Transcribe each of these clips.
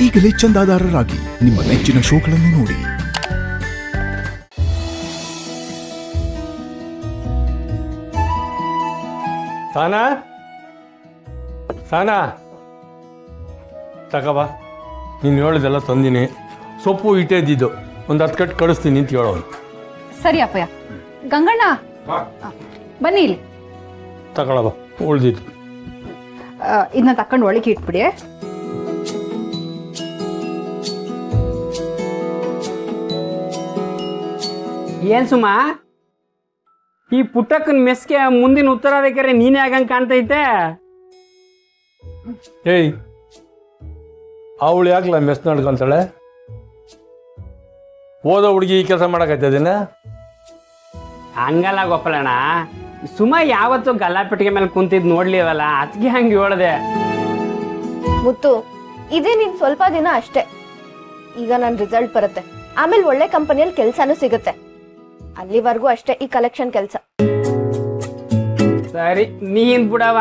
ಈಗಲೇ ಚಂದಾದಾರರಾಗಿ ನಿಮ್ಮ ನೆಚ್ಚಿನ ಶೋಗಳನ್ನು ನೋಡಿ. ಸಾನಾ ಸಾನಾ ತಗೋಬಾ, ನೀನು ಹೇಳಿದೆಲ್ಲ ತಂದಿನಿ. ಸೊಪ್ಪು ಇಟ್ಟಿದ್ದು ಒಂದು 10 ಕಟ್ಟು ಕಳಿಸ್ತೀನಿ ಅಂತ ಹೇಳೋನು. ಸರಿ ಅಪ್ಪಯ್ಯ. ಗಂಗಣ್ಣ ಬನ್ನಿ ಇಲ್ಲಿ. ತಗೊಳಬ ಉಳ್ದಿದ್ದು. ಇದನ್ನ ತಕೊಂಡು ಒಳಗೆ ಇಟ್ಬಿಡಿ. ಏನ್ ಸುಮಾ, ಈ ಪುಟ್ಟಕ್ಕನ ಮೆಸ್ಗೆ ಮುಂದಿನ ಉತ್ತರಾಧಿಕಾರಿ ನೀನೇ ಆಗಂಗೆ ಕಾಣ್ತೈತೆ. ಏಯ್, ಅವಳು ಯಾಕಲ್ಲ ಮೆಸ್ ನಡ್ಕೊಂತಾಳೆ? ಓದೋ ಹುಡುಗಿ ಈ ಕೆಲಸ ಮಾಡಕತ್ತದೇನ? ಹಂಗಲ್ಲ ಗೋಪಾಲಣ್ಣ, ಸುಮಾ ಯಾವತ್ತು ಗಲ್ಲಾಪೆಟ್ಟಿಗೆ ಮೇಲೆ ಕುಂತಿದ್ ನೋಡ್ಲಿವಲ್ಲ, ಅದಕ್ಕೆ ಹಂಗೆ ಹೇಳ್ದೆ. ಮುತ್ತು, ಇದೇ ನೀನ್ ಸ್ವಲ್ಪ ದಿನ ಅಷ್ಟೇ. ಈಗ ನನ್ ರಿಸಲ್ಟ್ ಬರುತ್ತೆ, ಆಮೇಲೆ ಒಳ್ಳೆ ಕಂಪನಿಯಲ್ಲಿ ಕೆಲ್ಸಾನು ಸಿಗುತ್ತೆ. ಅಲ್ಲಿವರೆಗೂ ಅಷ್ಟೇ ಈ ಕಲೆಕ್ಷನ್ ಕೆಲ್ಸ. ಸರಿ, ನೀನ್ ಬಿಡವ.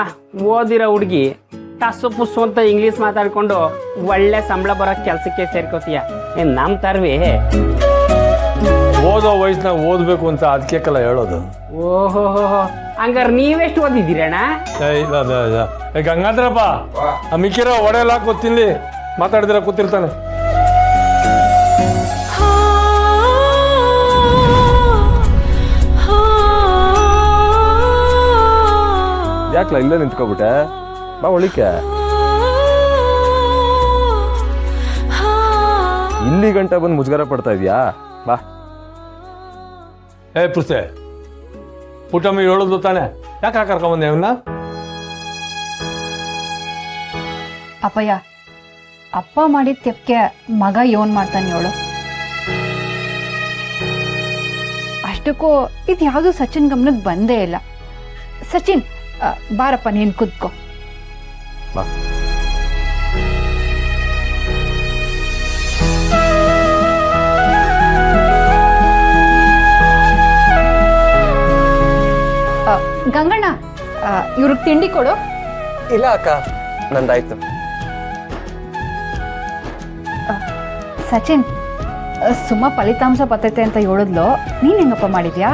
ಓದಿರೋ ಹುಡುಗಿ ಟಸ್ಸು ಪುಸ್ಸು ಅಂತ ಇಂಗ್ಲೀಷ್ ಮಾತಾಡ್ಕೊಂಡು ಒಳ್ಳೆ ಸಂಬಳ ಬರೋ ಕೆಲ್ಸಕ್ಕೆ ಸೇರ್ಕೋತೀಯ. ನಮ್ ತರ್ವಿ ಓದೋ ವಯಸ್ಸಿನಾಗ ಓದಬೇಕು ಅಂತ ಅದಕ್ಕೆಲ್ಲ ಹೇಳೋದು. ಓಹೋ, ಹಂಗಾರೆ ನೀವೆಷ್ಟು ಓದಿದ್ದೀರಣ್ಣ? ಗಂಗಾದ್ರಪ್ಪ, ಮಿಕ್ಕಿರೋ ಒಡೆಯಲ್ಲ ಕೂತಿಲ್ಲಿ ಮಾತಾಡಿದಿರ ಕೂತಿರ್ತಾನೆ. ಯಾಕ್ಲ ಇಲ್ಲೇ ನಿಂತ್ಕೊಬಿಟ್ಟೆ? ಬಾ ಒಳಿಕೆ. ಇಲ್ಲಿ ಗಂಟ ಬಂದು ಮುಜುಗರ ಪಡ್ತಾ ಇದೀಯಾ? ಬಾ. ಏ ಪುಸ್ತೇ, ಪುಟ್ಟಮ್ಮ ಹೇಳೋದು ತಾನೆ, ಯಾಕೆ ಕರ್ಕೊಂಬಂದೆ ಅವನ್ನ? ಅಪ್ಪಯ್ಯ, ಅಪ್ಪ ಮಾಡಿದ ತೆಪ್ಕೆ ಮಗ ಯೋನ್ ಮಾಡ್ತಾನೆ ಹೇಳು. ಅಷ್ಟಕ್ಕೂ ಇದು ಯಾವುದು ಸಚಿನ್ ಗಮನಕ್ಕೆ ಬಂದೇ ಇಲ್ಲ. ಸಚಿನ್, ಬಾರಪ್ಪ ನೀನು ಕುತ್ಕೋ. ಬಾ. ಗಂಗಣ್ಣ, ಇವ್ರಿಗೆ ತಿಂಡಿ ಕೊಡು. ಇಲ್ಲ ಅಕ್ಕ, ನಂದಾಯ್ತು. ಸಚಿನ್, ಸುಮ್ಮ ಫಲಿತಾಂಶ ಬರ್ತೈತೆ ಅಂತ ಹೇಳಿದ್ಲು, ನೀನ್ ಹೆಂಗಪ್ಪ ಮಾಡಿದ್ಯಾ?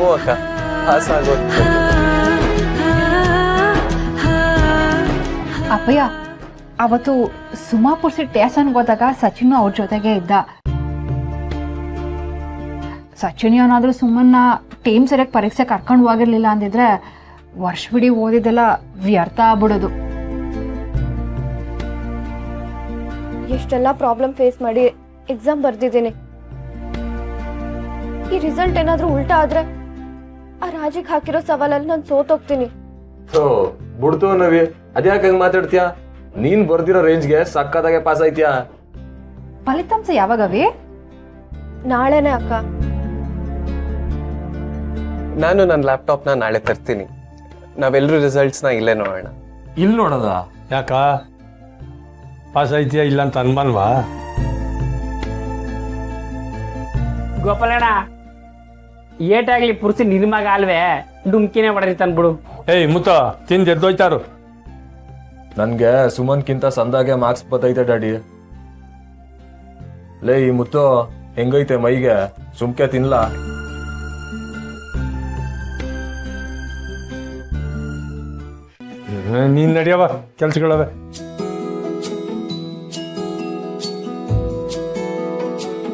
ಓ ಅಕ್ಕ, ಅಪ್ಪಯ್ಯ, ಅವತ್ತು ಸುಮಾಪುರ್ಸಿ ಟೇಸನ್ಗೆ ಹೋದಾಗ ಸಚಿನ್ ಅವ್ರ ಜೊತೆಗೆ ಇದ್ದ. ಸಚಿನ್ ಏನಾದ್ರೂ ಸುಮ್ಮನ್ನ ಟೀಮ್ ಸರಿಯಾಗಿ ಪರೀಕ್ಷೆ ಕರ್ಕೊಂಡು ಹೋಗಿರ್ಲಿಲ್ಲ ಅಂದಿದ್ರೆ ವರ್ಷವಿಡೀ ಓದಿದ್ದೆಲ್ಲ ವ್ಯರ್ಥ ಆಗ್ಬಿಡೋದು. ಎಷ್ಟೆಲ್ಲ ಪ್ರಾಬ್ಲಮ್ ಫೇಸ್ ಮಾಡಿ ಎಕ್ಸಾಮ್ ಬರ್ದಿದ್ದೀನಿ. ಈ ರಿಸಲ್ಟ್ ಏನಾದ್ರೂ ಉಲ್ಟಾ ಆದ್ರೆ ಆ ರಾಜಿಗೆ ಹಾಕಿರೋ ಸವಾಲಲ್ಲಿ ನಾನು ಸೋತೋಗ್ತೀನಿ. ಬಿಡ್ತು ನವಿ, ಅದ್ಯಾಕೆ ಹಂಗ್ ಮಾತಾಡ್ತೀಯಾ? ನೀನ್ ಬರ್ದಿರೋ ರೇಂಜ್ಗೆ ಸಕ್ಕದಾಗೆ ಪಾಸ್ ಆಯ್ತೀಯಾ? ಫಲಿತಾಂಶ ಯಾವಾಗವೇ? ನಾಳೆನೆ ಅಕ್ಕ. ನಾನು ನನ್ನ ಲ್ಯಾಪ್ಟಾಪ್ನ ನಾಳೆ ತರ್ತೀನಿ. ನಾವೆಲ್ಲರೂ ರಿಸಲ್ಟ್ಸ್ನ ಇಲ್ಲೇ ನೋಡೋಣ. ಇಲ್ಲಿ ನೋಡೋದ? ಯಾಕ ಪಾಸ್ ಐತಿಯಾ ಇಲ್ಲ ಅಂತ ಅನ್ಬಲ್ವಾ? ಗೋಪಾಲಣ್ಣ, ಏಟಾಗ್ಲಿ ಪುರ್ಸಿ ನಿರ್ಮಗ ಅಲ್ವೇ, ಡುಮ್ಕಿನೇ ಹೊಡೆದಿ ತಂದ್ಬಿಡು. ಏಯ್ ಮುತ್ತ, ತಿಂದು ಎದ್ದೋಯ್ತಾರು. ನನ್ಗೆ ಸುಮನ್ಕಿಂತ ಸಂದಾಗೆ ಮಾರ್ಕ್ಸ್ ಬತ್ತೈತೆ ಡ್ಯಾಡಿ. ಲೇ ಈ ಮುತ್ತು, ಹೆಂಗೈತೆ ಮೈಗೆ? ಸುಮ್ಕೆ ತಿನ್ಲಾ? ನೀನ್ ನಡಿಯವ, ಕೆಲ್ಸಗಳವೆ.